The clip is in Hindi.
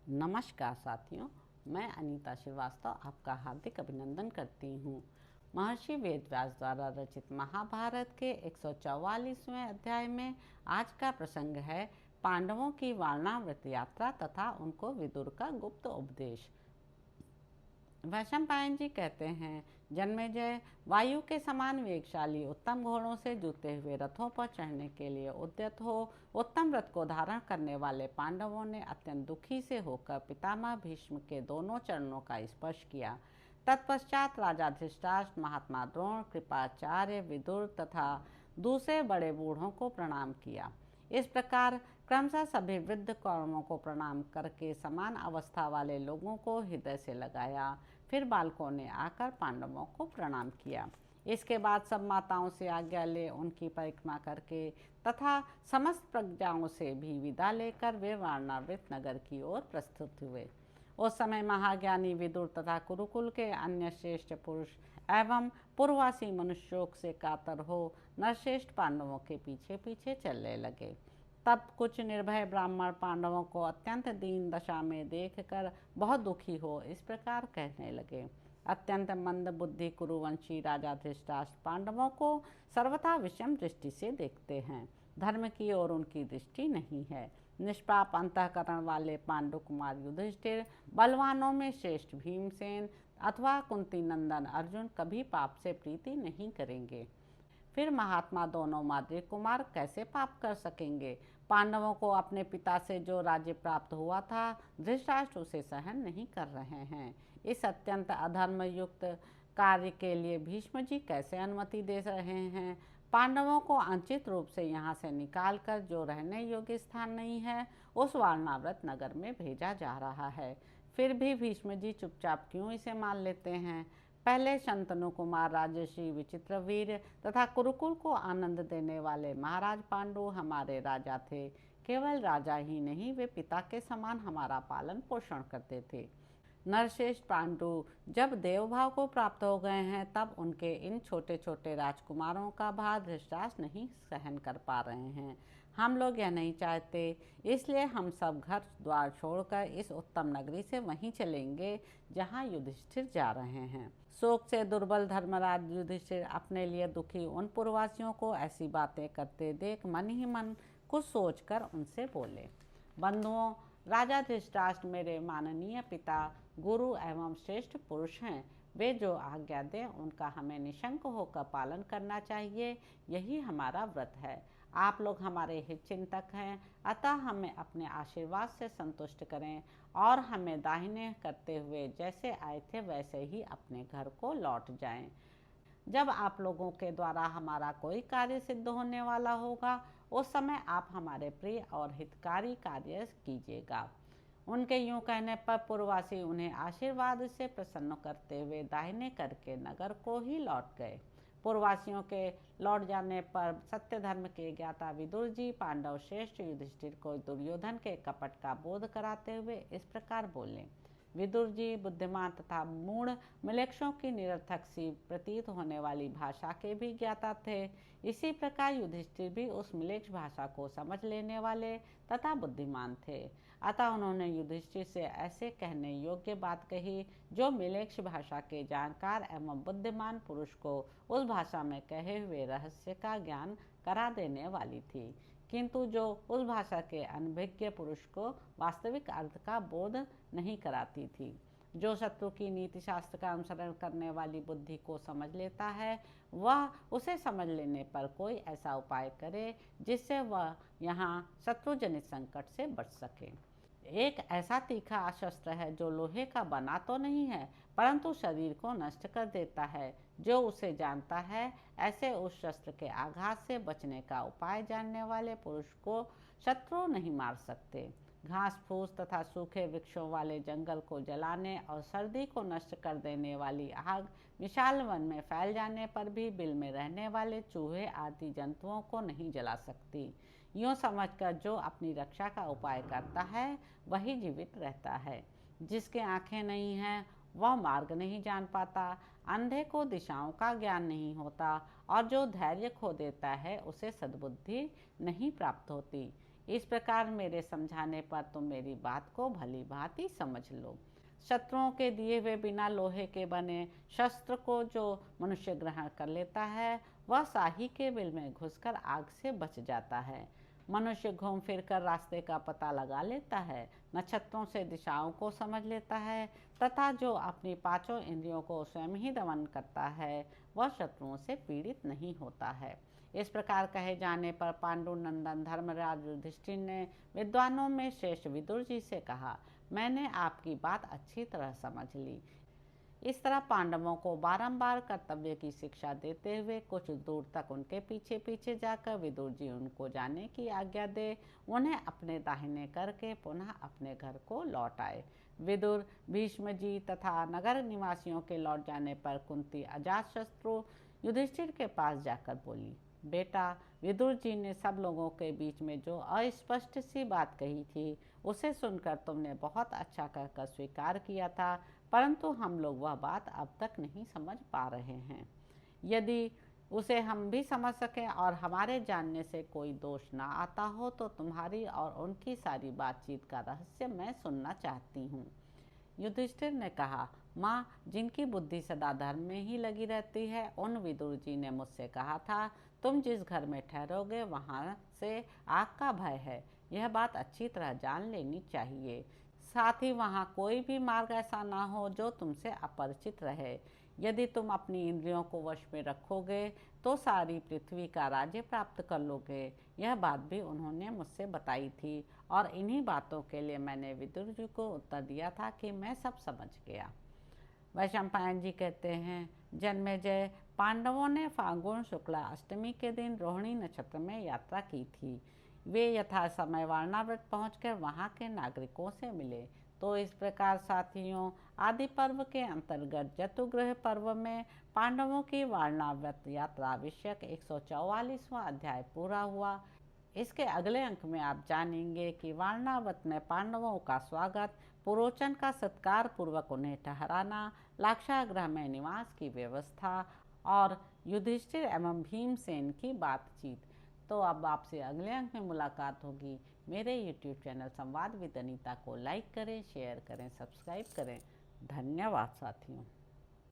नमस्कार साथियों, मैं अनीता श्रीवास्तव आपका हार्दिक अभिनंदन करती हूँ। महर्षि वेदव्यास द्वारा रचित महाभारत के 144वें अध्याय में आज का प्रसंग है पांडवों की वारणावत यात्रा तथा उनको विदुर का गुप्त उपदेश। वैशंपायन जी कहते हैं, जन्मेजय वायु के समान वेगशाली उत्तम घोड़ों से जुते हुए रथों पर चढ़ने के लिए उद्यत हो उत्तम रथ को धारण करने वाले पांडवों ने अत्यंत दुखी से होकर पितामह भीष्म के दोनों चरणों का स्पर्श किया। तत्पश्चात राजा धृतराष्ट्र, महात्मा द्रोण, कृपाचार्य, विदुर तथा दूसरे बड़े बूढ़ों को प्रणाम किया। इस प्रकार क्रमशः सभी वृद्ध कौरवों को प्रणाम करके समान अवस्था वाले लोगों को हृदय से लगाया। फिर बालकों ने आकर पांडवों को प्रणाम किया। इसके बाद सब माताओं से आज्ञा ले उनकी परिक्रमा करके तथा समस्त प्रजाओं से भी विदा लेकर वे वारणावृत नगर की ओर प्रस्थान हुए। उस समय महाज्ञानी विदुर तथा कुरुकुल के अन्य श्रेष्ठ पुरुष एवं पूर्ववासी मनुष्यों से कातर हो नरश्रेष्ठ पांडवों के पीछे पीछे चलने लगे। तब कुछ निर्भय ब्राह्मण पांडवों को अत्यंत दीन दशा में देखकर बहुत दुखी हो इस प्रकार कहने लगे। अत्यंत मंद बुद्धि कुरुवंशी राजा धृतराष्ट्र पांडवों को सर्वथा विषम दृष्टि से देखते हैं। धर्म की ओर उनकी दृष्टि नहीं है। निष्पाप अंतःकरण वाले पांडु कुमार युधिष्ठिर, बलवानों में श्रेष्ठ भीमसेन अथवा कुंती नंदन अर्जुन कभी पाप से प्रीति नहीं करेंगे। फिर महात्मा दोनों माद्री कुमार कैसे पाप कर सकेंगे। पांडवों को अपने पिता से जो राज्य प्राप्त हुआ था, धृतराष्ट्र उसे सहन नहीं कर रहे हैं। इस अत्यंत अधर्मयुक्त कार्य के लिए भीष्म जी कैसे अनुमति दे रहे हैं। पांडवों को अनुचित रूप से यहाँ से निकालकर जो रहने योग्य स्थान नहीं है उस वारणावत नगर में भेजा जा रहा है। फिर भी भीष्म जी चुपचाप क्यों इसे मान लेते हैं। पहले शंतनु कुमार राजर्षि विचित्रवीर्य तथा कुरुकुल को आनंद देने वाले महाराज पांडु हमारे राजा थे। केवल राजा ही नहीं, वे पिता के समान हमारा पालन पोषण करते थे। नरश्रेष्ठ पांडु जब देवभाव को प्राप्त हो गए हैं तब उनके इन छोटे छोटे राजकुमारों का भार धृतराष्ट्र नहीं सहन कर पा रहे हैं। हम लोग यह नहीं चाहते, इसलिए हम सब घर द्वार छोड़कर इस उत्तम नगरी से वहीं चलेंगे जहां युधिष्ठिर जा रहे हैं। शोक से दुर्बल धर्मराज युधिष्ठिर अपने लिए दुखी उन पूर्ववासियों को ऐसी बातें करते देख मन ही मन कुछ सोचकर उनसे बोले, बंधुओं, राजा धृतराष्ट्र मेरे माननीय पिता, गुरु एवं श्रेष्ठ पुरुष हैं। वे जो आज्ञा दें उनका हमें निशंक होकर पालन करना चाहिए, यही हमारा व्रत है। आप लोग हमारे हित चिंतक हैं, अतः हमें अपने आशीर्वाद से संतुष्ट करें और हमें दाहिने करते हुए जैसे आए थे वैसे ही अपने घर को लौट जाएं। जब आप लोगों के द्वारा हमारा कोई कार्य सिद्ध होने वाला होगा उस समय आप हमारे प्रिय और हितकारी कार्य कीजिएगा। उनके यूं कहने पर पूर्ववासी उन्हें आशीर्वाद से प्रसन्न करते हुए दाहिने करके नगर को ही लौट गए। पूर्ववासियों के लौट जाने पर सत्य धर्म के ज्ञाता विदुर जी पांडव श्रेष्ठ युधिष्ठिर को दुर्योधन के कपट का बोध कराते हुए इस प्रकार बोले। विदुर जी बुद्धिमान तथा मूढ़ मिलेच्छों की निरर्थक सी प्रतीत होने वाली भाषा के भी ज्ञाता थे। इसी प्रकार युधिष्ठिर भी उस मिलेच्छ भाषा को समझ लेने वाले तथा बुद्धिमान थे। अतः उन्होंने युधिष्ठिर से ऐसे कहने योग्य बात कही जो मिलेच्छ भाषा के जानकार एवं बुद्धिमान पुरुष को उस भाषा में कहे हुए रहस्य का ज्ञान करा देने वाली थी, किंतु जो उस भाषा के अनभिज्ञ पुरुष को वास्तविक अर्थ का बोध नहीं कराती थी। जो शत्रु की नीति शास्त्र का अनुसरण करने वाली बुद्धि को समझ लेता है, वह उसे समझ लेने पर कोई ऐसा उपाय करे जिससे वह यहाँ शत्रुजनित संकट से बच सके। एक ऐसा तीखा शस्त्र है जो लोहे का बना तो नहीं है परंतु शरीर को नष्ट कर देता है। जो उसे जानता है, ऐसे उस शस्त्र के आघात से बचने का उपाय जानने वाले पुरुष को शत्रु नहीं मार सकते। घास फूस तथा सूखे वृक्षों वाले जंगल को जलाने और सर्दी को नष्ट कर देने वाली आग विशाल वन में फैल जाने पर भी बिल में रहने वाले चूहे आदि जंतुओं को नहीं जला सकती। यूँ समझकर जो अपनी रक्षा का उपाय करता है वही जीवित रहता है। जिसके आंखें नहीं हैं वह मार्ग नहीं जान पाता, अंधे को दिशाओं का ज्ञान नहीं होता और जो धैर्य खो देता है उसे सद्बुद्धि नहीं प्राप्त होती। इस प्रकार मेरे समझाने पर तुम मेरी बात को भली भांति समझ लो। शत्रुओं के दिए हुए बिना लोहे के बने शस्त्र को जो मनुष्य ग्रहण कर लेता है, वह शाही के बिल में घुसकर आग से बच जाता है। मनुष्य घूम फिर कर रास्ते का पता लगा लेता है, नक्षत्रों से दिशाओं को समझ लेता है, तथा जो अपनी पांचों इंद्रियों को स्वयं ही दमन करता है, वह शत्रुओं से पीड़ित नहीं होता है। इस प्रकार कहे जाने पर पांडु नंदन धर्मराज युधिष्ठिर ने विद्वानों में श्रेष्ठ विदुर जी से कहा, मैंने आपकी बात अच्छी तरह समझ ली। इस तरह पांडवों को बारंबार कर्तव्य की शिक्षा देते हुए कुछ दूर तक उनके पीछे पीछे जाकर विदुर जी उनको जाने की आज्ञा दे उन्हें अपने दाहिने करके पुनः अपने घर को लौट आए। विदुर, भीष्म जी तथा नगर निवासियों के लौट जाने पर कुंती अजातशत्रु युधिष्ठिर के पास जाकर बोली, बेटा, विदुर जी ने सब लोगों के बीच में जो अस्पष्ट सी बात कही थी, उसे सुनकर तुमने बहुत अच्छा कहकर स्वीकार किया था, परंतु हम लोग वह बात अब तक नहीं समझ पा रहे हैं। यदि उसे हम भी समझ सकें और हमारे जानने से कोई दोष ना आता हो, तो तुम्हारी और उनकी सारी बातचीत का रहस्य मैं सुनना चाहती हूँ। युधिष्ठिर ने कहा, माँ, जिनकी बुद्धि सदा धर्म में ही लगी रहती है, उन विदुर जी ने मुझसे कहा था, तुम जिस घर में ठहरोगे वहाँ से आग का भय है। यह बात अच्छी तरह जान लेनी चाहिए। साथ ही वहाँ कोई भी मार्ग ऐसा ना हो जो तुमसे अपरिचित रहे। यदि तुम अपनी इंद्रियों को वश में रखोगे तो सारी पृथ्वी का राज्य प्राप्त कर लोगे। यह बात भी उन्होंने मुझसे बताई थी और इन्हीं बातों के लिए मैंने विदुर जी को उत्तर दिया था कि मैं सब समझ गया। वैशंपायन जी कहते हैं, जन्मेजय, पांडवों ने फाल्गुन शुक्ला अष्टमी के दिन रोहिणी नक्षत्र में यात्रा की थी। वे यथा समय वारणावत पहुंचकर वहां के नागरिकों से मिले। तो इस प्रकार साथियों, आदि पर्व के अंतर्गत जतुग्रह पर्व में पांडवों की वारणावत यात्रा विषयक 144वां अध्याय पूरा हुआ। इसके अगले अंक में आप जानेंगे कि वारणावत में पांडवों का स्वागत, पुरोचन का सत्कार पूर्वक उन्हें ठहराना, लाक्षागृह में निवास की व्यवस्था और युधिष्ठिर एवं भीमसेन की बातचीत। तो अब आपसे अगले अंक में मुलाकात होगी। मेरे YouTube चैनल संवाद विद अनीता को लाइक करें, शेयर करें, सब्सक्राइब करें। धन्यवाद साथियों।